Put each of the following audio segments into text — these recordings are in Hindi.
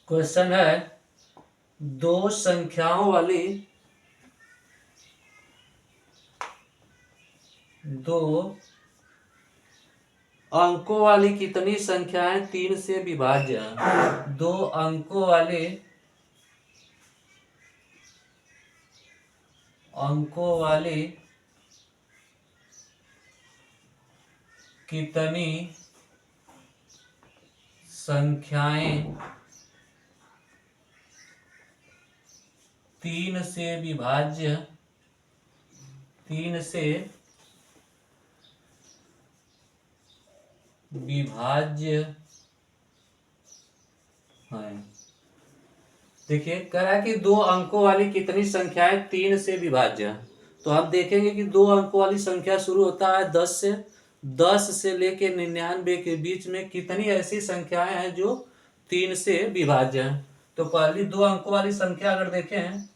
क्वेश्चन है दो संख्याओं वाली दो अंकों वाली कितनी संख्याएं 3 से विभाज्य हैं? दो अंकों वाली कितनी संख्याएं 3 से विभाज्य है। देखिए कह रहा है कि दो अंकों वाली कितनी संख्याएं 3 से विभाज्य है। तो हम देखेंगे कि दो अंकों वाली संख्या शुरू होता है 10 से लेके 99 के बीच में कितनी ऐसी संख्याएं हैं जो 3 से विभाज्य हैं। तो पहली दो अंकों वाली संख्या अगर देखें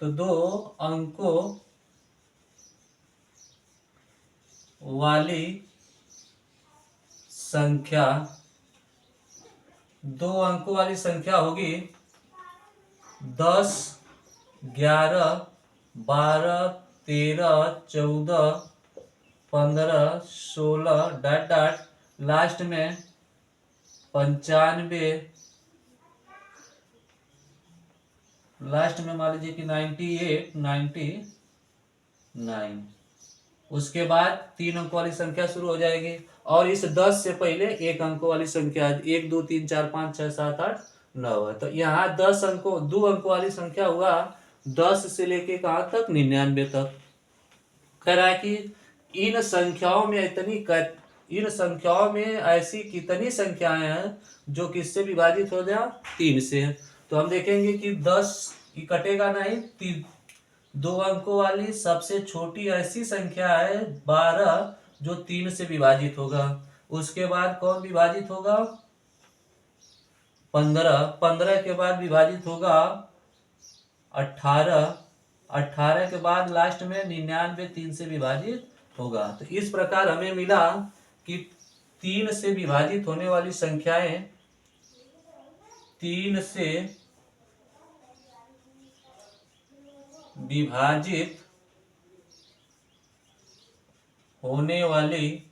तो दो अंकों वाली संख्या होगी 10, 11, 12, 13, 14, 15, 16 डॉट डॉट लास्ट में 95, लास्ट में मान लीजिए कि 98, 99। उसके बाद 3 अंकों वाली संख्या शुरू हो जाएगी और इस 10 से पहले एक अंकों वाली संख्या 1 2 3 4 5 6 7 8 9 है। तो यहाँ 2 अंकों वाली संख्या हुआ 10 से लेके कहाँ तक 99 तक। कह रहा है कि इन संख्याओं में ऐसी कितनी संख्याएं हैं जो किससे विभाजित हो जाए 3 से। तो हम देखेंगे कि 10 कटेगा नहीं, दो अंकों वाली सबसे छोटी ऐसी संख्या है 12 जो 3 से विभाजित होगा। उसके बाद कौन विभाजित होगा 15 के बाद विभाजित होगा 18 के बाद लास्ट में 99 3 से विभाजित होगा। तो इस प्रकार हमें मिला कि 3 से विभाजित होने वाली संख्याएं 3 से विभाजित होने वाली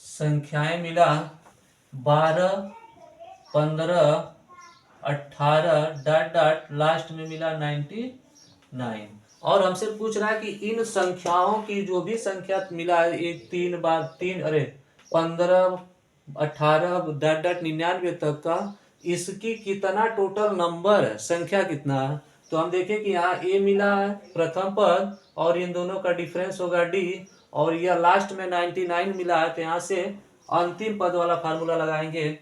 संख्याएं मिला 12, 15, 18 डॉट डॉट लास्ट में मिला 99। और हमसे पूछ रहा है कि इन संख्याओं की जो भी संख्या मिला है एक 15, 18 डॉट डॉट 99 तक का इसकी कितना टोटल नंबर है, संख्या कितना है। तो हम देखें कि यहाँ ए मिला है प्रथम पद और इन दोनों का डिफरेंस होगा डी और यह लास्ट में 99 मिला है। तो यहाँ से अंतिम पद वाला फार्मूला लगाएंगे।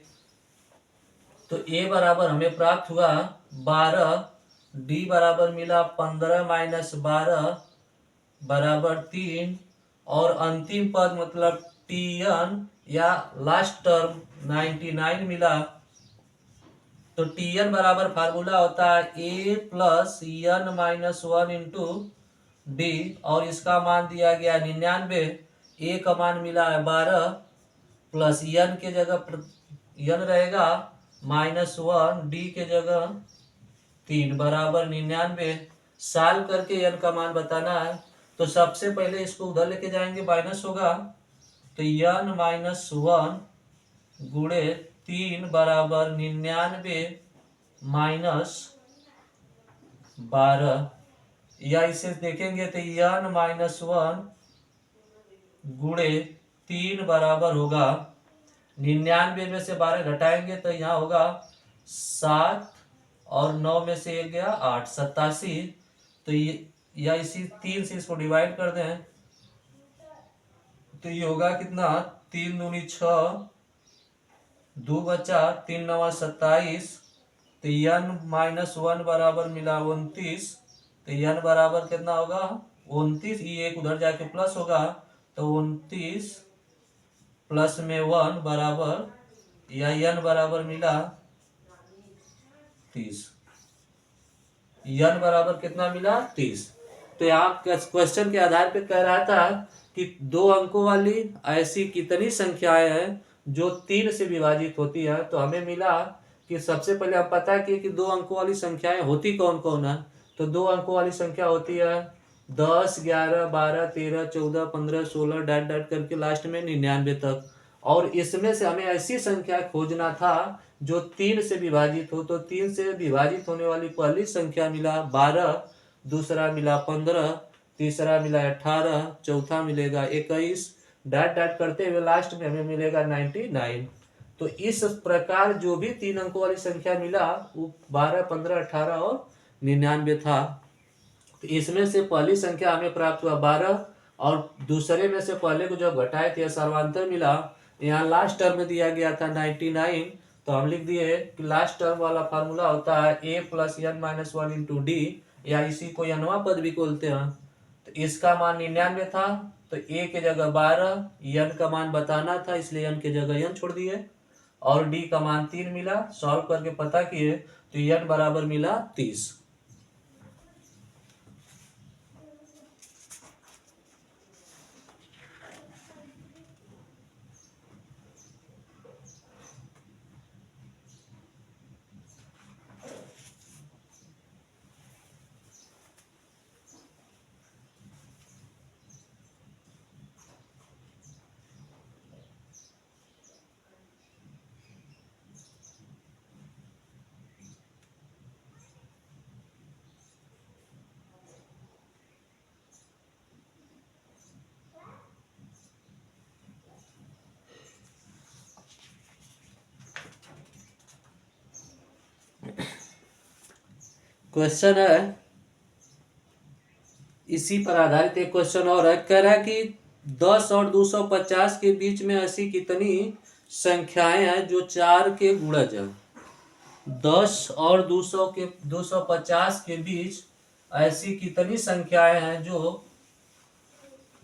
तो ए बराबर हमें प्राप्त हुआ 12, डी बराबर मिला 15 माइनस 12 बराबर 3 और अंतिम पद मतलब टी एन या लास्ट टर्म 99 मिला। तो टी एन बराबर फार्मूला होता है a plus n minus 1 into D और इसका मान दिया गया 99। ए का मान मिला है 12 प्लस एन के जगह एन रहेगा -1, डी के जगह 3 बराबर 99। साल करके एन का मान बताना है। तो सबसे पहले इसको उधर लेके जाएंगे माइनस होगा तो एन -1 गुणे 3 बराबर 99 माइनस 12 या इसे देखेंगे तो एन -1 गुणे 3 बराबर होगा 99 में से 12 घटाएंगे तो यहाँ होगा 7 और 9 में से 1 गया 8, 87। तो ये या इसी 3 से इसको डिवाइड कर दें तो ये होगा कितना 3 दूनी 6, 2 बचा 3 9 27। तो एन -1 बराबर मिला 29। तो एन बराबर कितना होगा 29, ये एक उधर जाके प्लस होगा तो 29 प्लस में 1 बराबर या एन बराबर मिला 30। एन बराबर कितना मिला 30। तो यहाँ क्वेश्चन के आधार पे कह रहा था कि 2 अंकों वाली ऐसी कितनी संख्याएं हैं जो 3 से विभाजित होती है। तो हमें मिला कि सबसे पहले हम पता किए कि 2 अंकों वाली संख्याएं होती कौन कौन है। तो 2 अंकों वाली संख्या होती है 10, 11, 12, 13, 14, 15, 16 डैट डैट करके लास्ट में 99 तक। और इसमें से हमें ऐसी संख्या खोजना था जो 3 से विभाजित हो। तो 3 से विभाजित होने वाली पहली संख्या मिला 12, दूसरा मिला 15, तीसरा मिला 18, चौथा मिलेगा 21, डैट डैट करते हुए लास्ट में हमें मिलेगा 99। तो इस प्रकार जो भी 3 अंकों वाली संख्या मिला वो 12, 15, 18 और 99 था। तो इसमें से पहली संख्या हमें प्राप्त हुआ 12, और दूसरे में से पहले को जब घटाए थे सर्वांतर मिला। यहाँ लास्ट टर्म में दिया गया था 99। तो हम लिख दिए कि लास्ट टर्म वाला फार्मूला होता है a plus n minus 1 into D, या इसी को nवां पद भी बोलते हैं। तो इसका मान 99 था। तो a के जगह 12, n का मान बताना था इसलिए n के जगह n छोड़ दिए, और d का मान 3 मिला। सॉल्व करके पता किए तो n बराबर मिला 30। क्वेश्चन है, इसी पर आधारित एक क्वेश्चन और है। कह रहा है कि 10 और 250 के बीच में ऐसी कितनी संख्याएं हैं जो 4 के गुणज है। 10 और 250 के बीच ऐसी कितनी संख्याएं हैं जो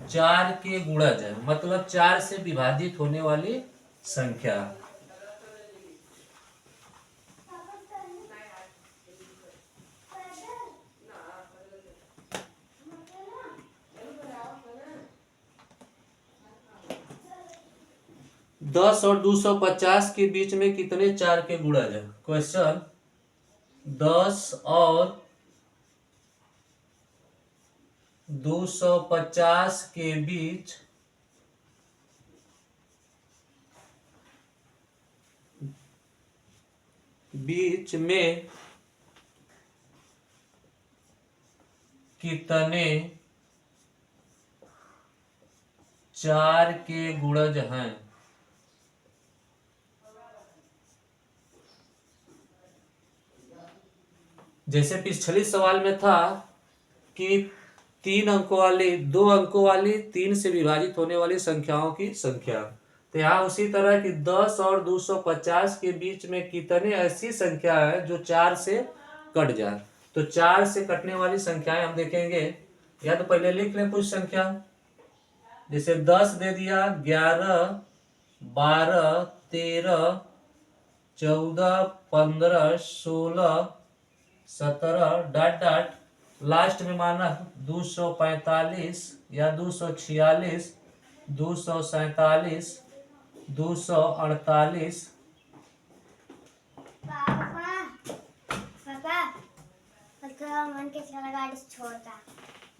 4 के गुणज है, मतलब 4 से विभाजित होने वाली संख्या। दस और 250 के बीच में कितने 4 के गुणज है। क्वेश्चन, 10 और 250 के बीच में कितने 4 के गुणज हैं। जैसे पिछले सवाल में था कि 3 अंकों वाली, 2 अंकों वाली 3 से विभाजित होने वाली संख्याओं की संख्या। तो यहाँ उसी तरह की 10 और 250 के बीच में कितने ऐसी संख्या है जो 4 से कट जाए। तो 4 से कटने वाली संख्याएं हम देखेंगे। या तो पहले लिख लें कुछ संख्या, जैसे 10 दे दिया, 11, 12, 13, 14, 15, 16, 17 डॉट डॉट लास्ट में माना 245 या 246, 247, 248।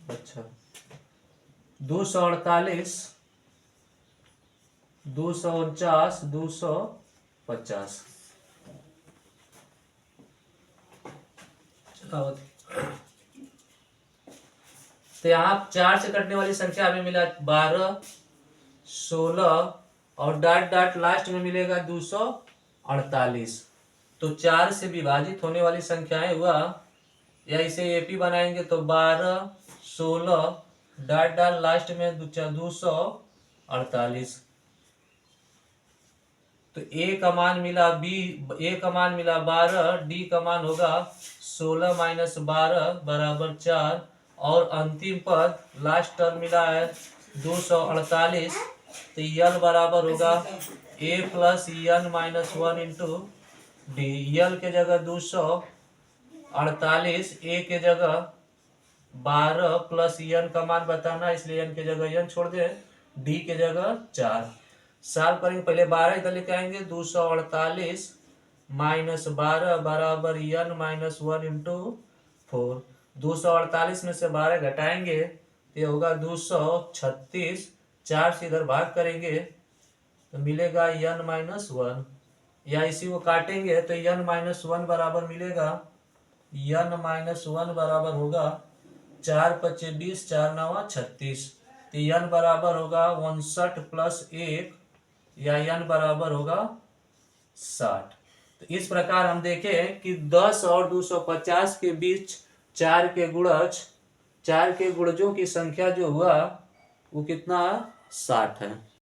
अच्छा, 248, 249, 250। तो यहाँ 4 से कटने वाली संख्या हमें मिला 12, 16 और डॉट डॉट लास्ट में मिलेगा 248। तो 4 से विभाजित होने वाली संख्याएं हुआ, या इसे एपी बनाएंगे तो 12, 16 डॉट डॉट लास्ट में 248। तो ए का मान मिला ए का मान मिला 12, डी का मान होगा 16 माइनस 12 बराबर 4, और अंतिम पद लास्ट टर्म मिला है 248। तो यल बराबर होगा a plus n minus 1 into D. L के जगह 248, ए के जगह 12 प्लस n का मान बताना, इसलिए n की जगह n छोड़ दे, d की जगह 4। सॉल्व करेंगे, पहले 12 इधर लेके आएंगे, 248 माइनस 12 बराबर n माइनस 1 इंटू 4। 248 में से 12 घटाएंगे तो ये होगा 236, 4 से इधर भाग करेंगे तो मिलेगा n माइनस 1, या इसी को काटेंगे तो n माइनस 1 बराबर मिलेगा, n माइनस 1 बराबर होगा 4 पच्चीस 20, 4 नवा 36, तो n बराबर होगा 59 प्लस 1, या n बराबर होगा 60। तो इस प्रकार हम देखें कि 10 और 250 के बीच 4 के गुणज, 4 के गुणजों की संख्या जो हुआ वो कितना 60 है।